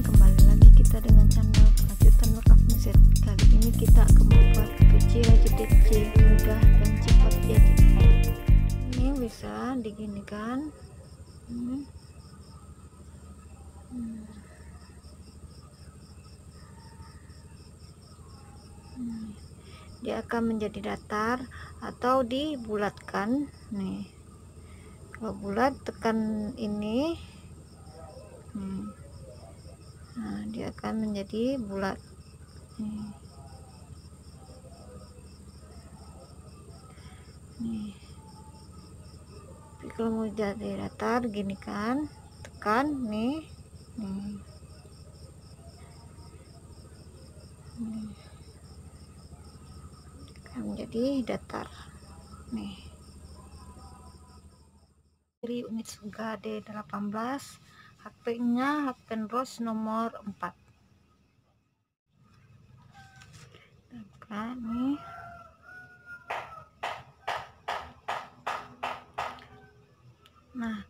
kembali lagi kita dengan channel Lanjutan Workout Mindset. Kali ini kita akan membuat kecil rajut DC mudah dan cepat ya. Ini bisa diginikan. Dia akan menjadi datar atau dibulatkan nih. Kalau bulat tekan ini, nah dia akan menjadi bulat nih. Tapi kalau mau jadi datar gini kan, tekan nih. Akan menjadi datar nih. Dari unit Suga D18, HP-nya Hakpenros nomor 4. Buka nih. Nah,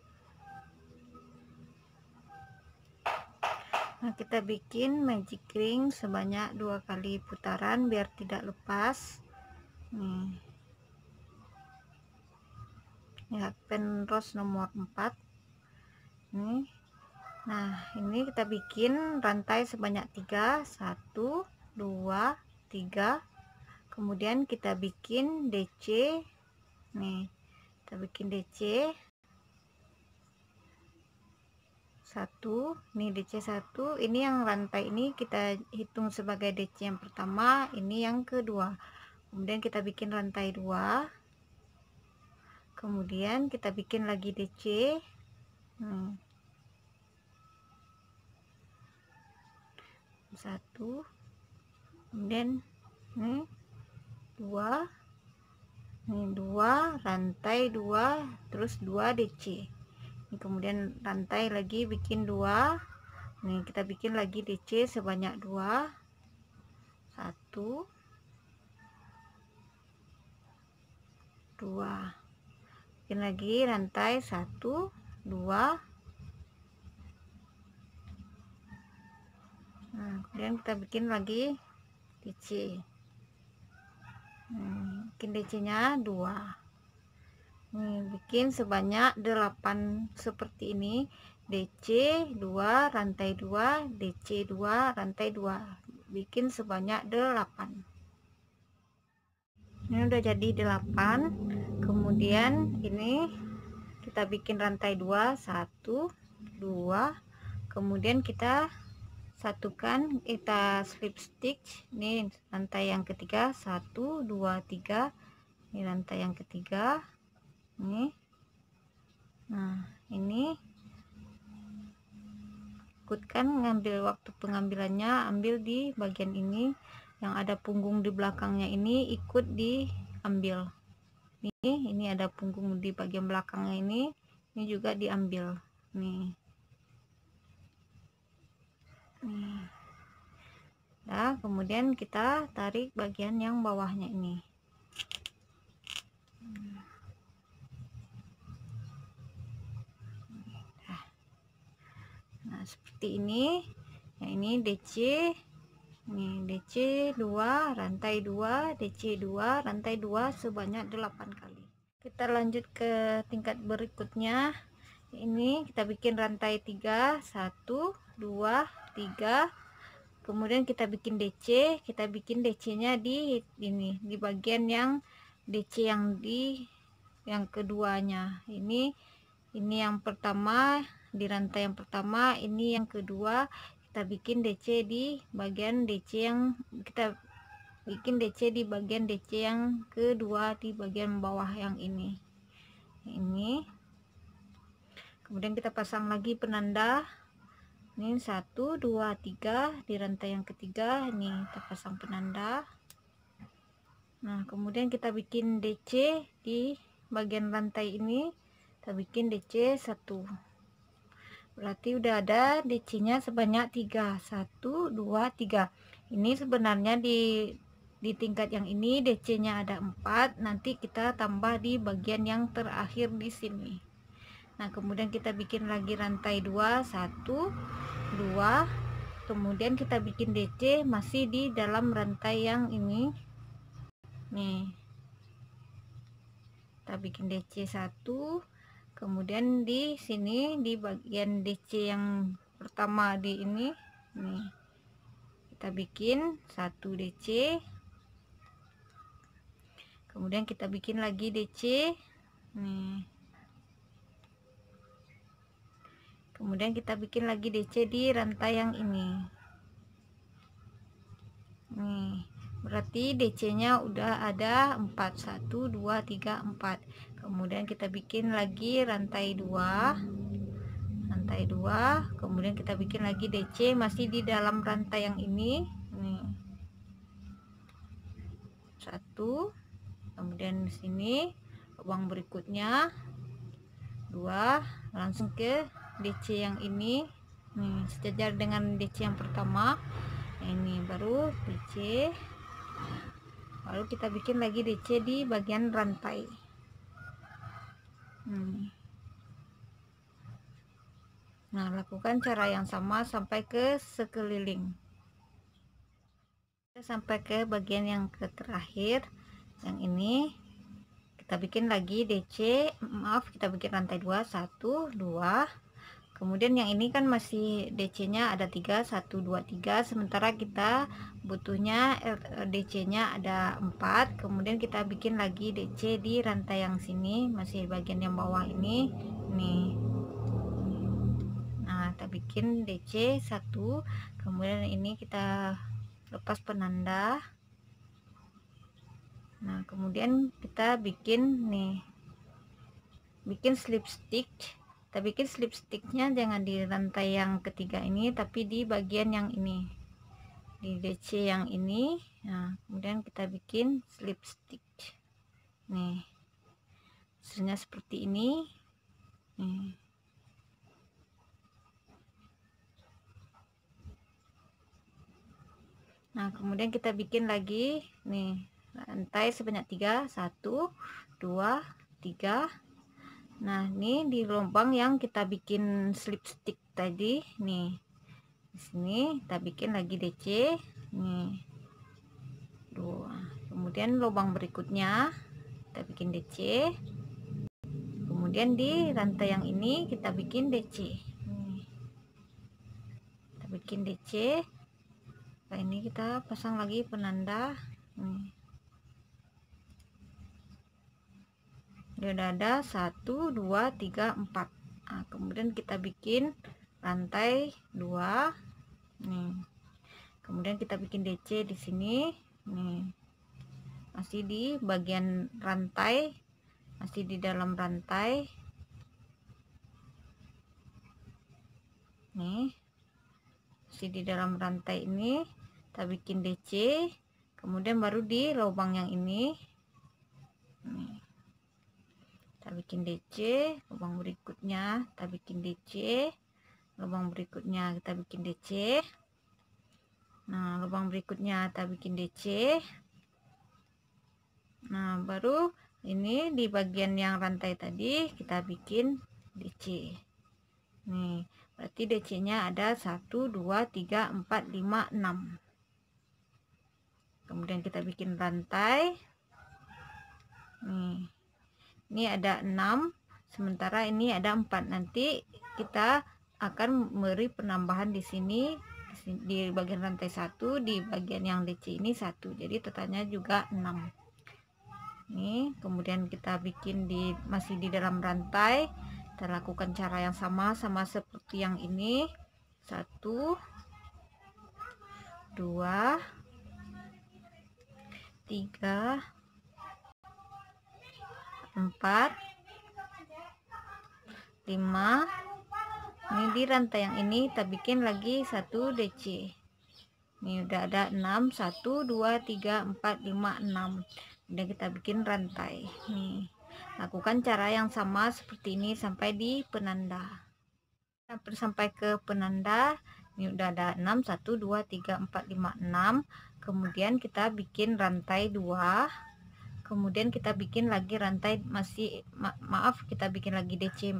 kita bikin magic ring sebanyak 2 kali putaran biar tidak lepas. Nih. Ya, Hakpenros nomor 4 nih. Nah, ini kita bikin rantai sebanyak 3, 1 2 3. Kemudian kita bikin DC nih, kita bikin DC 1 nih, DC 1 ini yang rantai ini kita hitung sebagai DC yang pertama, ini yang kedua. Kemudian kita bikin rantai 2, kemudian kita bikin lagi DC 1, kemudian nih 2 nih, 2 rantai 2 terus 2 DC ini, kemudian rantai lagi bikin 2 nih, kita bikin lagi DC sebanyak 2, 1 2, bikin lagi rantai 1 2. Nah, kemudian kita bikin lagi DC. Bikin DC nya 2 nih, bikin sebanyak 8 seperti ini. DC 2 rantai 2 DC 2 rantai 2, bikin sebanyak 8. Ini udah jadi 8. Kemudian ini kita bikin rantai 2, 1 2, kemudian kita satukan, kita slip stitch nih rantai yang ketiga, 1 2 3 ini rantai yang ketiga nih. Nah, ini ikutkan ngambil waktu pengambilannya, ambil di bagian ini yang ada punggung di belakangnya, ini ikut diambil. Ini ada punggung di bagian belakangnya, ini juga diambil nih. Nah, kemudian kita tarik bagian yang bawahnya ini. Nah, seperti ini. Yang ini DC. Nih, DC 2 rantai 2 DC 2 rantai 2 sebanyak 8 kali. Kita lanjut ke tingkat berikutnya. Ini kita bikin rantai 3, 1 2 3. Kemudian kita bikin DC, kita bikin DC nya di ini, di bagian yang DC yang keduanya. Ini yang pertama di rantai yang pertama, ini yang kedua. Kita bikin DC di bagian DC yang kita bikin DC di bagian DC yang kedua di bagian bawah yang ini. Kemudian kita pasang lagi penanda. Ini 1 2 3 di rantai yang ketiga, ini kita pasang penanda. Nah, kemudian kita bikin DC di bagian rantai ini, kita bikin DC 1. Berarti udah ada DC nya sebanyak 3, 1 2 3. Ini sebenarnya di tingkat yang ini DC nya ada 4, nanti kita tambah di bagian yang terakhir di sini. Nah, kemudian kita bikin lagi rantai 2, 1 2. kemudian kita bikin DC masih di dalam rantai yang ini nih. Kita bikin DC 1, kemudian di sini di bagian DC yang pertama di ini nih kita bikin 1 DC, kemudian kita bikin lagi DC nih, kemudian kita bikin lagi DC di rantai yang ini nih. Berarti DC nya udah ada 4, 1 2 3 4. Kemudian kita bikin lagi rantai 2, kemudian kita bikin lagi DC masih di dalam rantai yang ini nih 1, kemudian di sini lubang berikutnya 2, langsung ke DC yang ini nih sejajar dengan DC yang pertama. Ini baru DC, baru kita bikin lagi DC di bagian rantai. Nah, lakukan cara yang sama sampai ke sekeliling. Sampai ke bagian yang terakhir yang ini kita bikin lagi DC, kita bikin rantai 2, 1 2. Kemudian yang ini kan masih DC nya ada 3, 1 2 3, sementara kita butuhnya DC nya ada 4. Kemudian kita bikin lagi DC di rantai yang sini, masih bagian yang bawah ini nih. Nah, kita bikin DC 1, kemudian ini kita lepas penanda. Nah, kemudian kita bikin nih, bikin slip stitch. Kita bikin slip stitchnya jangan di rantai yang ketiga ini, tapi di bagian yang ini, di DC yang ini. Nah, kemudian kita bikin slip stitch nih, hasilnya seperti ini nih. Nah, kemudian kita bikin lagi nih rantai sebanyak 3, 1 2 3. Nah, ini di lubang yang kita bikin slip stick tadi nih, di sini kita bikin lagi DC nih 2. Kemudian lubang berikutnya kita bikin DC, kemudian di rantai yang ini kita bikin DC nih. Kita bikin DC. Nah, ini kita pasang lagi penanda nih. Dia udah ada 1 2 3 4. Nah, kemudian kita bikin rantai 2 nih, kemudian kita bikin DC di sini nih, masih di bagian rantai, masih di dalam rantai nih, masih di dalam rantai ini. Kita bikin DC, kemudian baru di lubang yang ini nih kita bikin DC, lubang berikutnya kita bikin DC, lubang berikutnya kita bikin DC. Nah, lubang berikutnya kita bikin DC. Nah, baru ini di bagian yang rantai tadi kita bikin DC nih. Berarti DC nya ada 1 2 3 4 5 6. Kemudian kita bikin rantai nih, ini ada 6, sementara ini ada 4. Nanti kita akan beri penambahan di sini di bagian rantai 1, di bagian yang DC ini 1, jadi totalnya juga 6 nih. Kemudian kita bikin masih di dalam rantai, kita lakukan cara yang sama seperti yang ini, 1 2 3 4 5. Ini di rantai yang ini kita bikin lagi 1 DC. Ini udah ada 6, 1 2 3 4 5 6. Kemudian kita bikin rantai nih. Lakukan cara yang sama seperti ini sampai di penanda. Sampai ke penanda. Ini udah ada 6, 1 2 3 4 5 6. Kemudian kita bikin rantai 2. Kemudian kita bikin lagi rantai masih kita bikin lagi DC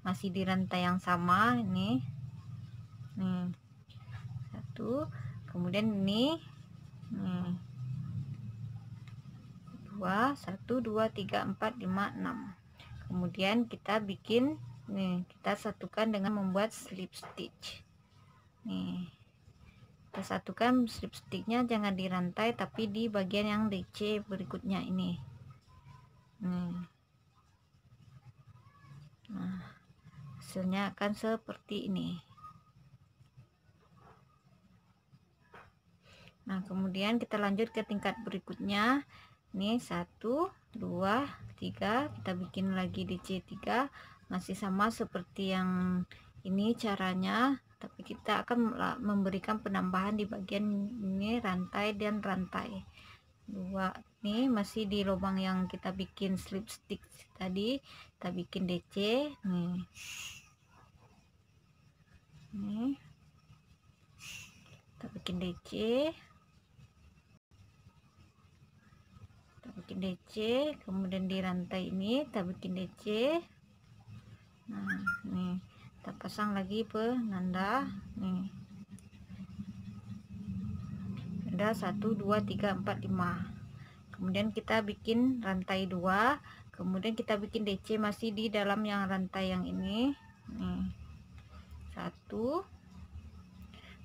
masih di rantai yang sama ini nih. 1, kemudian ini 2, 1 2 3 4 5 6. Kemudian kita bikin nih, kita satukan dengan membuat slip stitch. Nih, kita satukan slip stitchnya jangan di rantai tapi di bagian yang DC berikutnya ini. Nah, hasilnya akan seperti ini. Nah, kemudian kita lanjut ke tingkat berikutnya. Ini 1 2 3, kita bikin lagi DC 3, masih sama seperti yang ini caranya, tapi kita akan memberikan penambahan di bagian ini rantai dan rantai 2. Ini masih di lubang yang kita bikin slip stitch tadi, kita bikin DC nih. Nih, kita bikin DC, kemudian di rantai ini kita bikin DC. Nah, nih kita pasang lagi penanda nih. Ada 1 2 3 4 5. Kemudian kita bikin rantai 2, kemudian kita bikin DC masih di dalam yang rantai yang ini nih. 1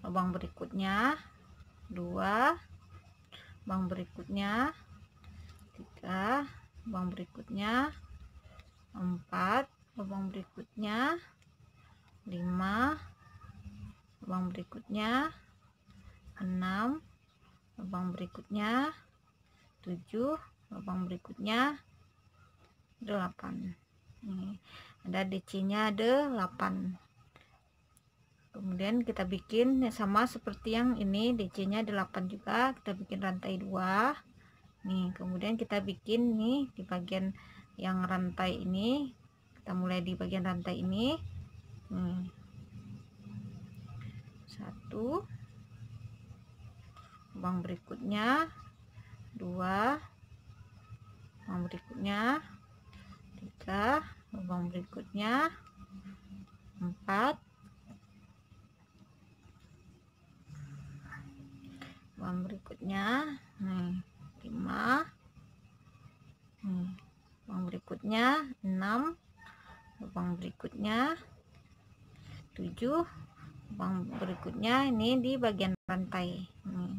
lubang berikutnya, 2 lubang berikutnya, 3 lubang berikutnya, 4 lubang berikutnya, 5 lubang berikutnya, 6 lubang berikutnya, 7 lubang berikutnya, 8. Nih, ada DC nya ada 8. Kemudian kita bikin sama seperti yang ini, DC nya 8 juga, kita bikin rantai 2 nih. Kemudian kita bikin nih di bagian yang rantai ini, kita mulai di bagian rantai ini nih. 1 lubang berikutnya, 2 lubang berikutnya, 3 lubang berikutnya, 4 lubang berikutnya nih, 5 nih, lubang berikutnya 6 lubang berikutnya, 7 lubang berikutnya. Ini di bagian rantai nih.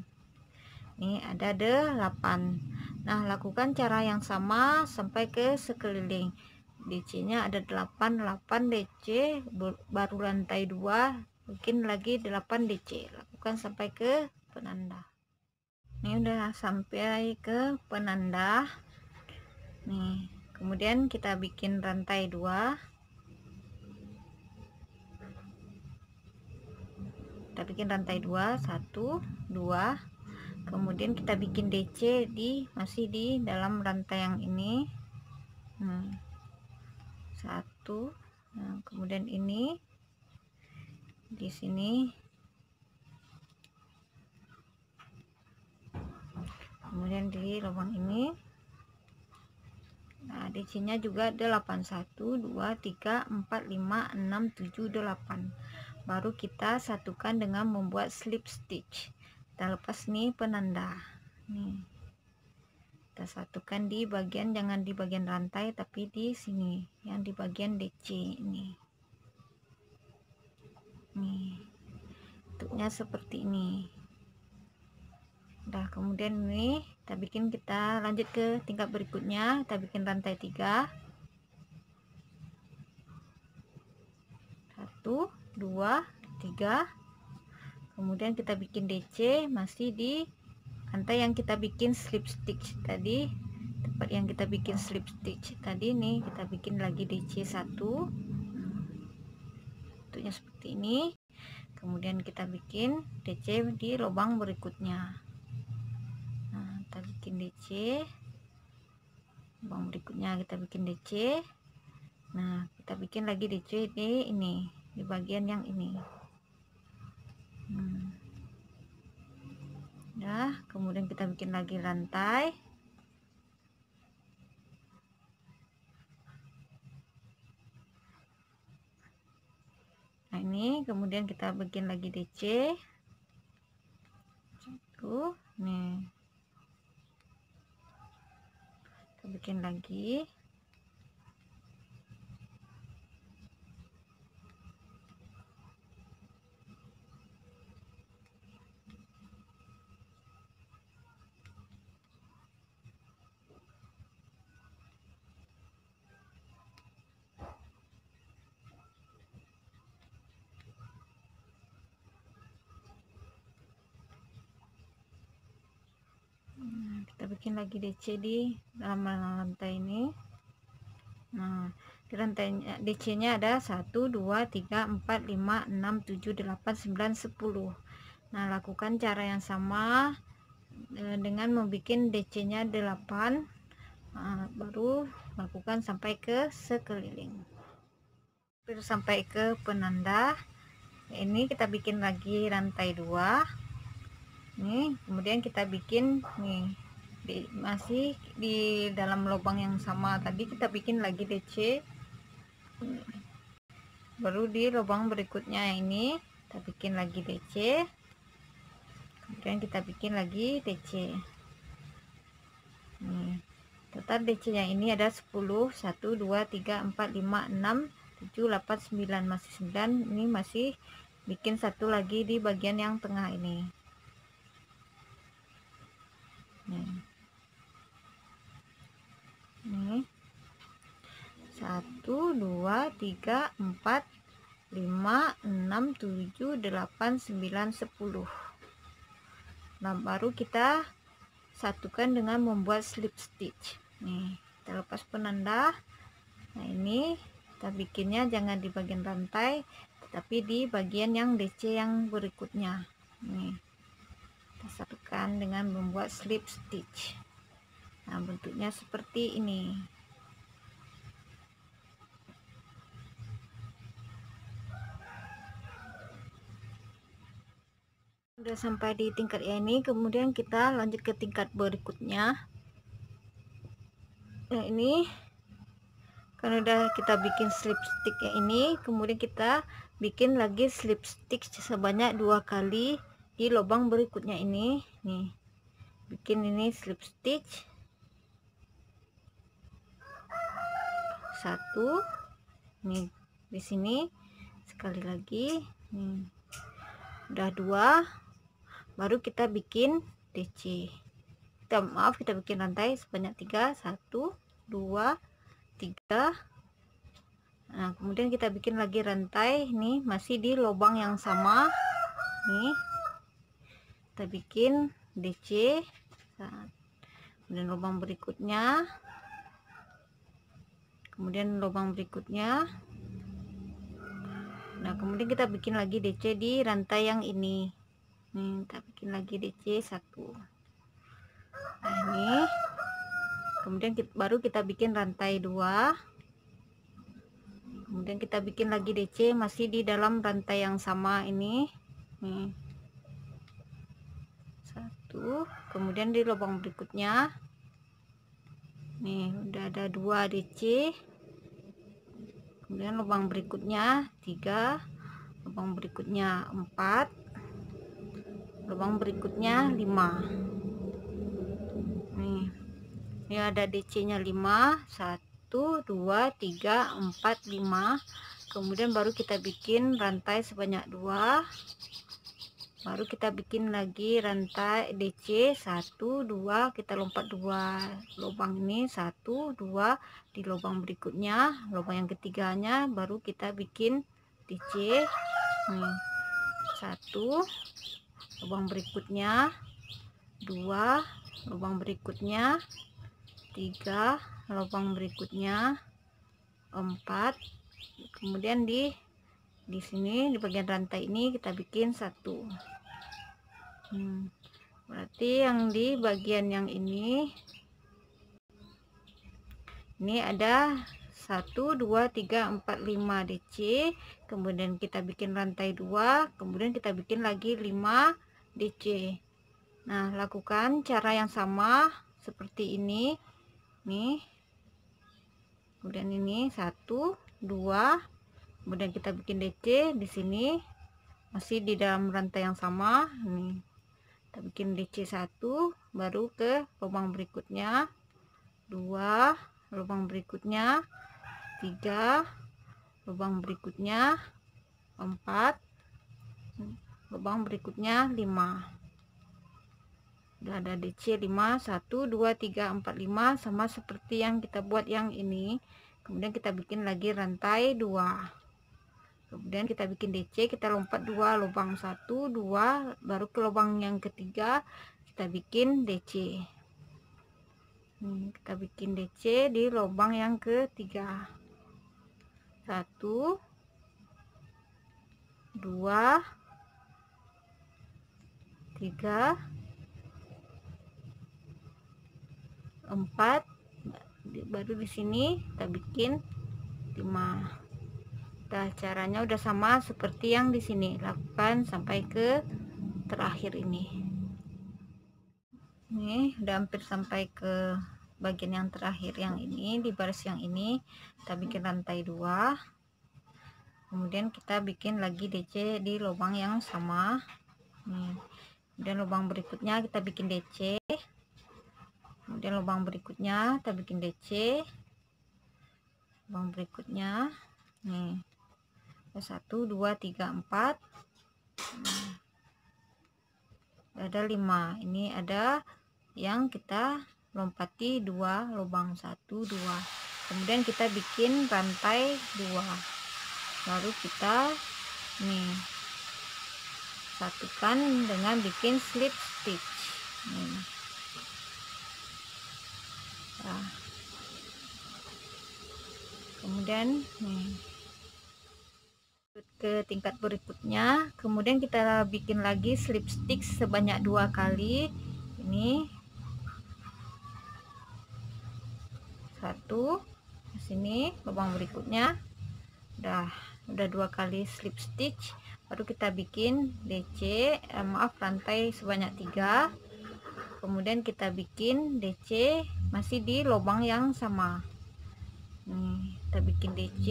Ini ada 8. Nah, lakukan cara yang sama sampai ke sekeliling. DC nya ada 8 DC, baru rantai 2 bikin lagi 8 DC. Lakukan sampai ke penanda. Ini udah sampai ke penanda nih. Kemudian kita bikin rantai 2, kita bikin rantai 2 1 2, kemudian kita bikin DC masih di dalam rantai yang ini 1. Nah, kemudian ini di sini, kemudian di lubang ini. Nah, DC nya juga 8 1 2 3 4 5 6 7 8. Baru kita satukan dengan membuat slip stitch. Kita lepas nih penanda nih, kita satukan di bagian, jangan di bagian rantai tapi di sini yang di bagian DC ini nih. Bentuknya seperti ini. Udah, kemudian ini kita lanjut ke tingkat berikutnya. Kita bikin rantai 3, 1 2 3, kemudian kita bikin DC masih di rantai yang kita bikin slip stitch tadi, tempat yang kita bikin slip stitch tadi nih. Kita bikin lagi DC 1, bentuknya seperti ini. Kemudian kita bikin DC di lubang berikutnya. Nah, kita bikin DC lubang berikutnya, kita bikin DC. Nah, kita bikin lagi DC di ini, di bagian yang ini. Nah, kemudian kita bikin lagi rantai. Nah, ini kemudian kita bikin lagi DC. tuh nih kita bikin lagi. Kita bikin lagi DC di dalam lantai ini. Nah, di rantainya DC nya ada 1 2 3 4 5 6 7 8 9 10. Nah, lakukan cara yang sama dengan membuat DC nya 8. Nah, baru lakukan sampai ke sekeliling, sampai ke penanda. Ini kita bikin lagi rantai 2 nih, kemudian kita bikin nih masih di dalam lubang yang sama tadi, kita bikin lagi DC. Baru di lubang berikutnya ini kita bikin lagi DC, kemudian kita bikin lagi DC. Nih, total DC nya ini ada 10 1 2 3 4 5 6 7 8 9, masih 9. Ini masih bikin satu lagi di bagian yang tengah ini. Nih 1 2 3 4 5 6 7 8 9 10. Nah, baru kita satukan dengan membuat slip stitch. Nih, kita lepas penanda. Nah, ini kita bikinnya jangan di bagian rantai, tetapi di bagian yang DC yang berikutnya. Nih, kita satukan dengan membuat slip stitch. Nah, bentuknya seperti ini. Udah sampai di tingkat ini, kemudian kita lanjut ke tingkat berikutnya. Nah, ini kan udah kita bikin slip stitch ini, kemudian kita bikin lagi slip stitch sebanyak 2 kali di lubang berikutnya ini. Nih, bikin ini slip stitch 1 nih di sini, sekali lagi nih, udah 2. Baru kita bikin DC. Kita bikin rantai sebanyak 3 1 2 3. Nah, kemudian kita bikin lagi rantai nih, masih di lubang yang sama nih, kita bikin DC. Kemudian lubang berikutnya, kemudian lubang berikutnya. Nah, kemudian kita bikin lagi DC di rantai yang ini nih, kita bikin lagi DC 1. Nah, ini kemudian baru kita bikin rantai 2, kemudian kita bikin lagi DC masih di dalam rantai yang sama ini nih, 1. Kemudian di lubang berikutnya nih udah ada 2 DC, kemudian lubang berikutnya 3, lubang berikutnya 4, lubang berikutnya 5. Nih, ini ada DC nya 5 1 2 3 4 5. Kemudian baru kita bikin rantai sebanyak 2, baru kita bikin lagi rantai DC 1 2, kita lompat 2 lubang ini 1 2 di lubang berikutnya, lubang yang ketiganya baru kita bikin DC nih 1, lubang berikutnya 2, lubang berikutnya 3, lubang berikutnya 4. Kemudian di sini di bagian rantai ini kita bikin 1. Berarti yang di bagian yang ini ada 1 2 3 4 5 DC, kemudian kita bikin rantai 2, kemudian kita bikin lagi 5 DC. Nah, lakukan cara yang sama seperti ini nih, kemudian ini 1 2, kemudian kita bikin DC di sini masih di dalam rantai yang sama nih, kita kita bikin DC 1, baru ke lubang berikutnya 2, lubang berikutnya 3, lubang berikutnya 4, lubang berikutnya 5. Udah ada DC 5, 1 2 3 4 5, sama seperti yang kita buat yang ini. Kemudian kita bikin lagi rantai 2, kemudian kita bikin DC, kita lompat 2 lubang 1 2, baru ke lubang yang ketiga kita bikin DC. Kita bikin DC di lubang yang ketiga, 1 2 3 4, baru di sini kita bikin 5. Nah, caranya udah sama seperti yang di sini, lakukan sampai ke terakhir ini. Nih udah hampir sampai ke bagian yang terakhir yang ini. Di baris yang ini kita bikin rantai 2, kemudian kita bikin lagi DC di lubang yang sama nih. Kemudian lubang berikutnya kita bikin DC, kemudian lubang berikutnya kita bikin DC, lubang berikutnya nih 1 2 3 4, ada 5. Ini ada yang kita lompati 2 lubang 1 2, kemudian kita bikin rantai 2, baru kita nih satukan dengan bikin slip stitch nih. Nah, kemudian nih ke tingkat berikutnya, kemudian kita bikin lagi slip stitch sebanyak 2 kali. Ini 1 di sini, lubang berikutnya udah 2 kali slip stitch, baru kita bikin DC rantai sebanyak 3, kemudian kita bikin DC masih di lubang yang sama nih. Kita bikin DC,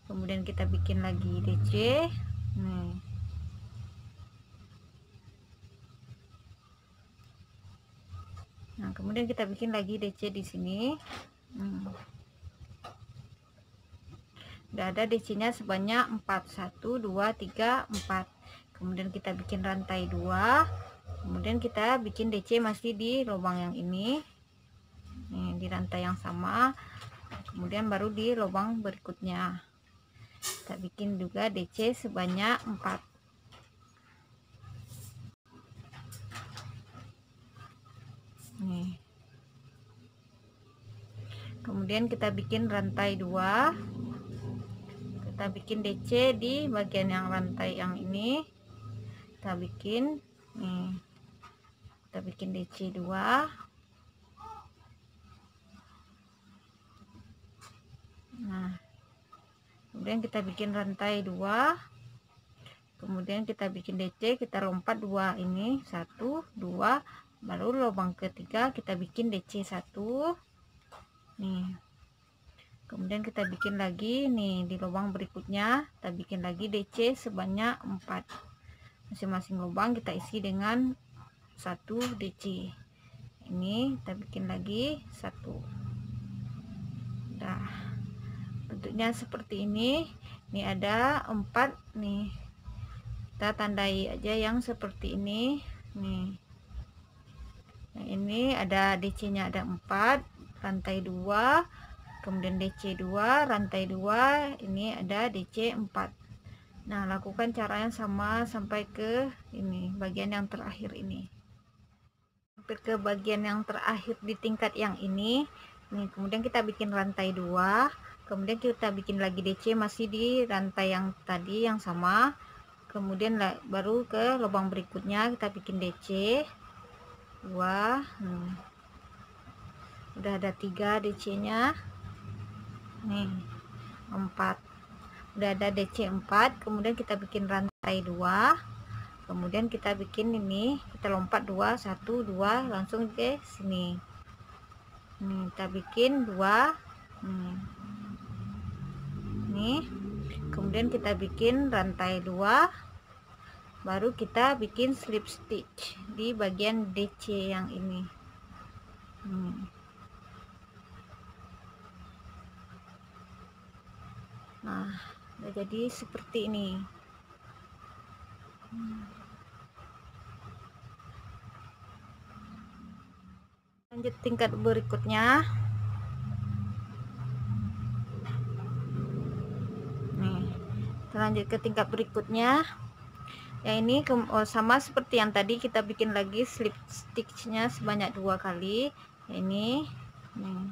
kemudian kita bikin lagi DC nih. Nah, kemudian kita bikin lagi DC di sini. Udah ada DC nya sebanyak 4, 1 2 3 4, kemudian kita bikin rantai 2, kemudian kita bikin DC masih di lubang yang ini nih, di rantai yang sama, kemudian baru di lubang berikutnya kita bikin juga DC sebanyak 4. Nih. Kemudian kita bikin rantai 2, kita bikin DC di bagian yang rantai yang ini, kita bikin nih, kita bikin DC 2, nah kemudian kita bikin rantai 2, kemudian kita bikin DC, kita lompat 2 ini 1 2, baru lubang ketiga kita bikin DC 1 nih, kemudian kita bikin lagi nih di lubang berikutnya kita bikin lagi DC sebanyak 4, masing-masing lubang kita isi dengan 1 DC. Ini kita bikin lagi 1. Nah, bentuknya seperti ini. Ini ada 4 nih, kita tandai aja yang seperti ini nih. Nah, ini ada DC nya ada 4, rantai 2, kemudian DC 2, rantai 2, ini ada DC 4. Nah, lakukan cara yang sama sampai ke ini bagian yang terakhir ini, sampai ke bagian yang terakhir di tingkat yang ini. Nih, kemudian kita bikin rantai 2, kemudian kita bikin lagi DC masih di rantai yang tadi yang sama, kemudian baru ke lubang berikutnya kita bikin DC 2. Udah ada 3 DC nya nih, 4, udah ada DC 4, kemudian kita bikin rantai 2, kemudian kita bikin ini, kita lompat 2 1 2 langsung ke sini nih, kita bikin 2 nih, kemudian kita bikin rantai 2, baru kita bikin slip stitch di bagian DC yang ini. Nah, udah jadi seperti ini. Lanjut tingkat berikutnya. Nih, lanjut ke tingkat berikutnya. Yang ini sama seperti yang tadi, kita bikin lagi slip stitchnya sebanyak 2 kali. Ini nih,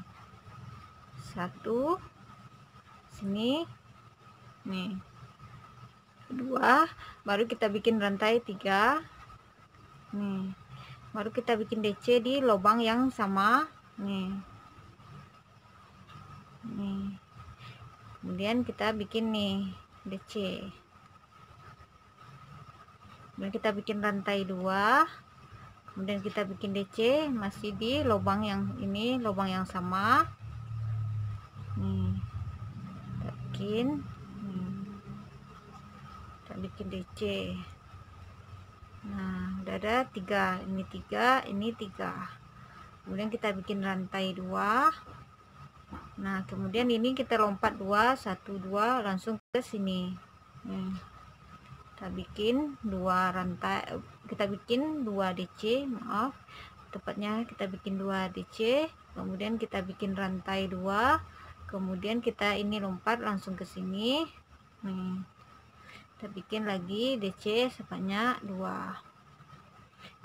1 sini, nih 2, baru kita bikin rantai 3 nih, baru kita bikin DC di lubang yang sama nih. Kemudian kita bikin nih DC, kemudian kita bikin rantai 2, kemudian kita bikin DC masih di lubang yang ini, lubang yang sama nih. Kita bikin DC. Nah, udah ada 3, ini 3, ini 3. Kemudian kita bikin rantai 2. Nah, kemudian ini kita lompat 2, 1 2 langsung ke sini. Kita bikin 2 rantai, kita bikin 2 DC, maaf. Tepatnya kita bikin 2 DC, kemudian kita bikin rantai 2, kemudian kita ini lompat langsung ke sini. Nih. Kita bikin lagi DC sebanyak 2.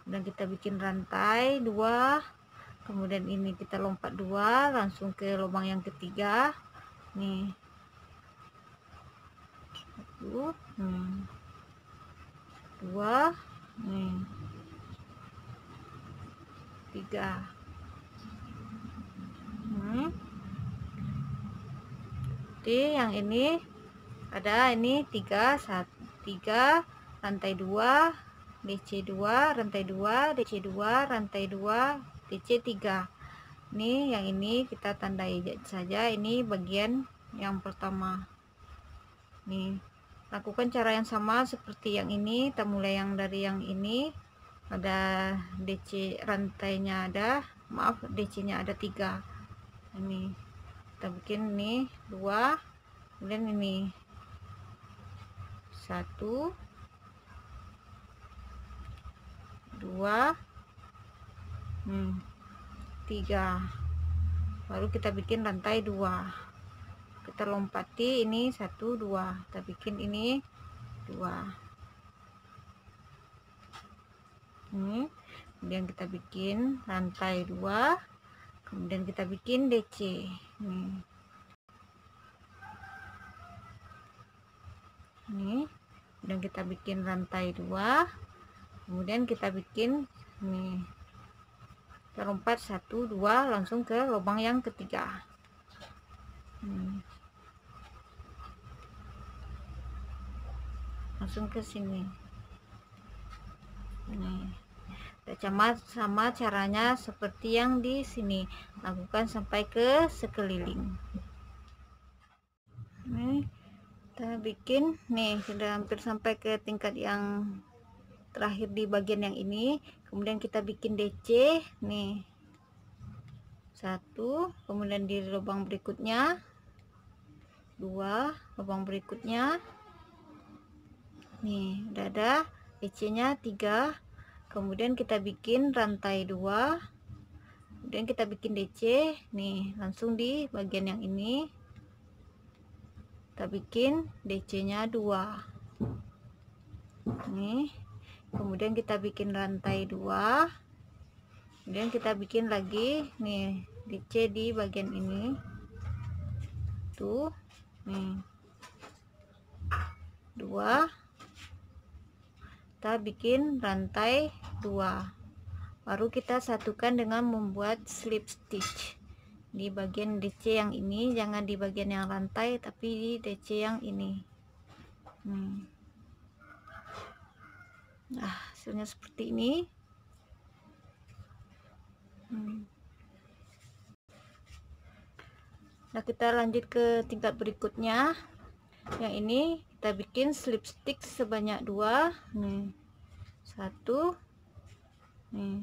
Kemudian kita bikin rantai 2, kemudian ini kita lompat 2 langsung ke lubang yang ketiga nih. 1 2 nih, 3 Jadi yang ini ada ini 3 rantai 2 DC 2 rantai 2 DC 2 rantai 2 DC 3. Ini yang ini kita tandai saja, ini bagian yang pertama. Nih, lakukan cara yang sama seperti yang ini. Kita mulai yang dari yang ini, ada DC rantainya ada, maaf DC nya ada 3. Ini kita bikin nih 2, kemudian ini 1 2 3, baru kita bikin rantai 2, kita lompati ini 1 2, kita bikin ini 2 ini, kemudian kita bikin rantai 2, kemudian kita bikin DC ini, kemudian kita bikin rantai 2, kemudian kita bikin nih, kita lompat 1 2 langsung ke lubang yang ketiga. Langsung ke sini. Nih, sama caranya seperti yang di sini, lakukan sampai ke sekeliling. Nih, kita bikin nih, sudah hampir sampai ke tingkat yang terakhir di bagian yang ini. Kemudian kita bikin DC nih 1, kemudian di lubang berikutnya 2, lubang berikutnya nih udah ada DC nya 3, kemudian kita bikin rantai 2, kemudian kita bikin DC nih langsung di bagian yang ini, kita bikin DC nya 2 nih, kemudian kita bikin rantai 2, kemudian kita bikin lagi nih DC di bagian ini tuh nih 2, kita bikin rantai 2, baru kita satukan dengan membuat slip stitch di bagian DC yang ini, jangan di bagian yang rantai tapi di DC yang ini. Nah, hasilnya seperti ini. Nah, kita lanjut ke tingkat berikutnya. Yang ini kita kita bikin slip stick sebanyak 2 nih, 1 nih,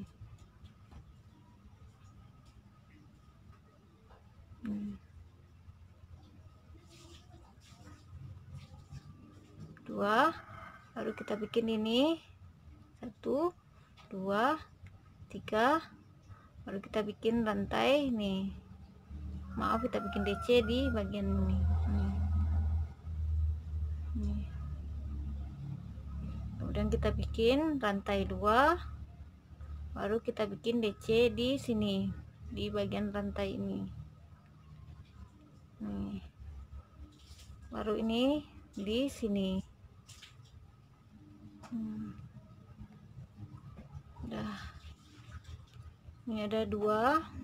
2, baru kita bikin ini 1 2 3, baru kita bikin rantai nih, maaf kita bikin DC di bagian ini nih. Kemudian kita bikin rantai 2, baru kita bikin DC di sini di bagian rantai ini nih, baru ini di sini. Udah, ini ada 2